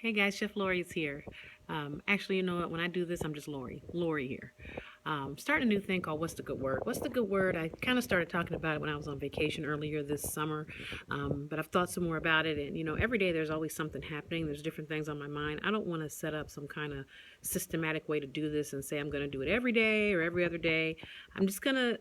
Hey guys, Chef Lori's here. Actually, you know what? When I do this, I'm just Lori here. Starting a new thing called What's the Good Word? What's the Good Word? I kind of started talking about it when I was on vacation earlier this summer, but I've thought some more about it. And, every day there's always something happening. There's different things on my mind. I don't want to set up some kind of systematic way to do this and say I'm going to do it every day or every other day. I'm just going to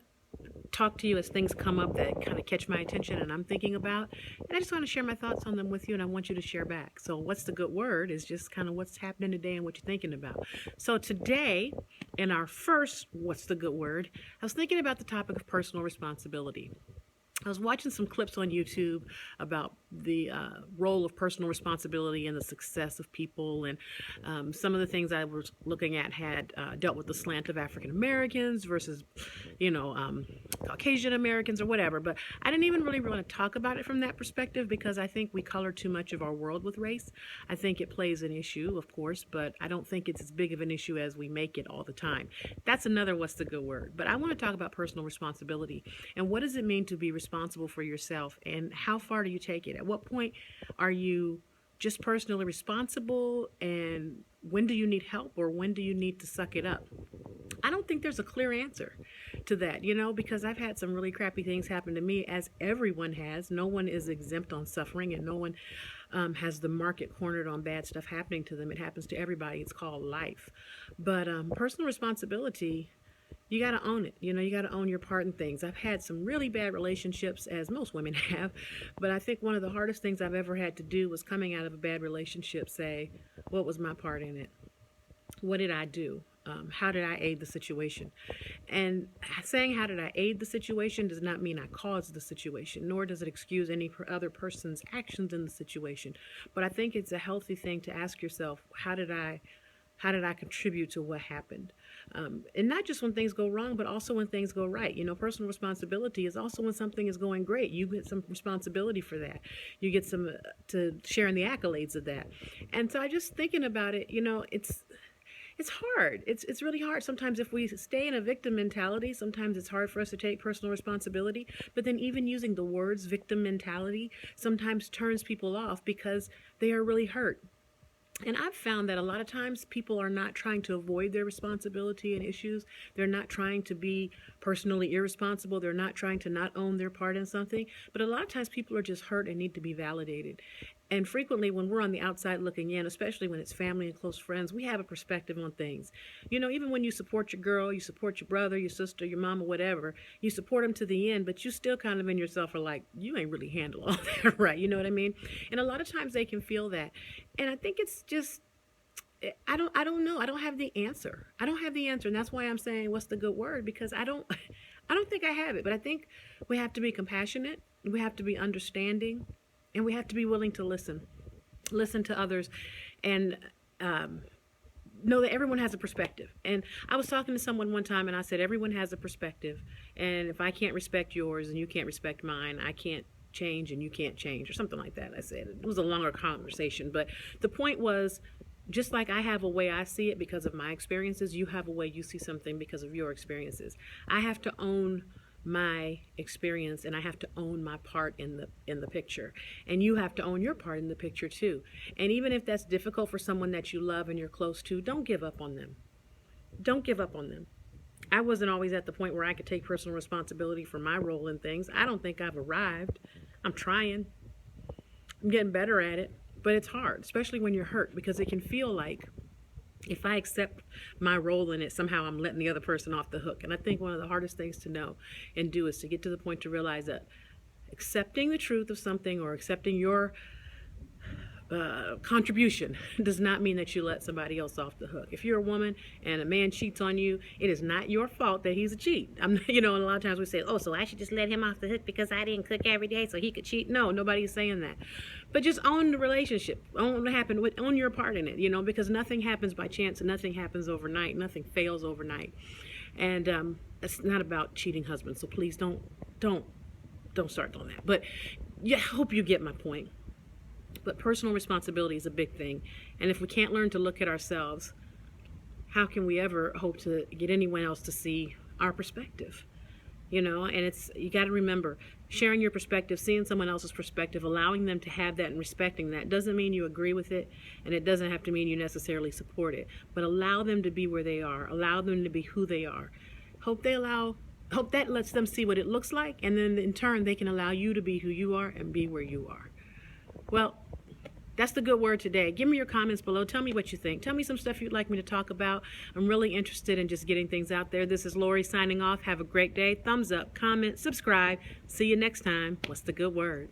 talk to you as things come up that kind of catch my attention and I'm thinking about. And I just want to share my thoughts on them with you and I want you to share back. So, what's the good word is just kind of what's happening today and what you're thinking about. So, today, in our first What's the Good Word, I was thinking about the topic of personal responsibility. I was watching some clips on YouTube about the role of personal responsibility and the success of people, and some of the things I was looking at had dealt with the slant of African Americans versus, Caucasian Americans or whatever. But I didn't even really want to talk about it from that perspective because I think we color too much of our world with race. I think it plays an issue, of course, but I don't think it's as big of an issue as we make it all the time. That's another What's the Good Word. But I want to talk about personal responsibility and what does it mean to be responsible for yourself and how far do you take it? At what point are you just personally responsible and when do you need help or when do you need to suck it up? I don't think there's a clear answer to that, because I've had some really crappy things happen to me, as everyone has. No one is exempt on suffering, and no one has the market cornered on bad stuff happening to them. It happens to everybody. It's called life. But personal responsibility, you got to own it. You got to own your part in things. I've had some really bad relationships, as most women have, but I think one of the hardest things I've ever had to do was coming out of a bad relationship, say, what was my part in it? What did I do? How did I aid the situation? And saying how did I aid the situation does not mean I caused the situation, nor does it excuse any other person's actions in the situation. But I think it's a healthy thing to ask yourself, how did I contribute to what happened? And not just when things go wrong, but also when things go right. Personal responsibility is also when something is going great. You get some responsibility for that. You get some to sharing the accolades of that. And so I just thinking about it, it's hard. It's really hard. Sometimes if we stay in a victim mentality, sometimes it's hard for us to take personal responsibility. But then even using the words victim mentality sometimes turns people off because they are really hurt. And I've found that a lot of times people are not trying to avoid their responsibility and issues. They're not trying to be personally irresponsible. They're not trying to not own their part in something. But a lot of times people are just hurt and need to be validated. And frequently when we're on the outside looking in, especially when it's family and close friends, we have a perspective on things. Even when you support your girl, you support your brother, your sister, your mama, whatever, you support them to the end, but you still kind of in yourself are like, you ain't really handle all that right. You know what I mean? And a lot of times they can feel that. And I think it's just I don't know. I don't have the answer. I don't have the answer. And that's why I'm saying what's the good word? Because I don't I don't think I have it. But I think we have to be compassionate, we have to be understanding, and we have to be willing to listen to others, and know that everyone has a perspective. And I was talking to someone one time and I said, everyone has a perspective. And if I can't respect yours and you can't respect mine, I can't change and you can't change, or something like that. I said it was a longer conversation, but the point was, just like I have a way I see it because of my experiences, you have a way you see something because of your experiences. I have to own my experience and I have to own my part in the picture, and you have to own your part in the picture too. And even if that's difficult for someone that you love and you're close to, don't give up on them. Don't give up on them. I wasn't always at the point where I could take personal responsibility for my role in things. I don't think I've arrived. I'm trying. I'm getting better at it, but it's hard, especially when you're hurt, because it can feel like if I accept my role in it, somehow I'm letting the other person off the hook. And I think one of the hardest things to know and do is to get to the point to realize that accepting the truth of something or accepting your contribution does not mean that you let somebody else off the hook. If you're a woman and a man cheats on you, it is not your fault that he's a cheat. And a lot of times we say, oh, so I should just let him off the hook because I didn't cook every day so he could cheat. No, nobody's saying that. But just own the relationship. Own what happened. Own your part in it, because nothing happens by chance and nothing happens overnight. Nothing fails overnight. And it's not about cheating husbands. So please don't start doing that. But yeah, I hope you get my point. But personal responsibility is a big thing. And if we can't learn to look at ourselves, how can we ever hope to get anyone else to see our perspective? And you got to remember, sharing your perspective, seeing someone else's perspective, allowing them to have that and respecting that doesn't mean you agree with it, and it doesn't have to mean you necessarily support it, but allow them to be where they are, allow them to be who they are. Hope that lets them see what it looks like, and then in turn they can allow you to be who you are and be where you are. Well, that's the good word today. Give me your comments below. Tell me what you think. Tell me some stuff you'd like me to talk about. I'm really interested in just getting things out there. This is Lori signing off. Have a great day. Thumbs up, comment, subscribe. See you next time. What's the good word?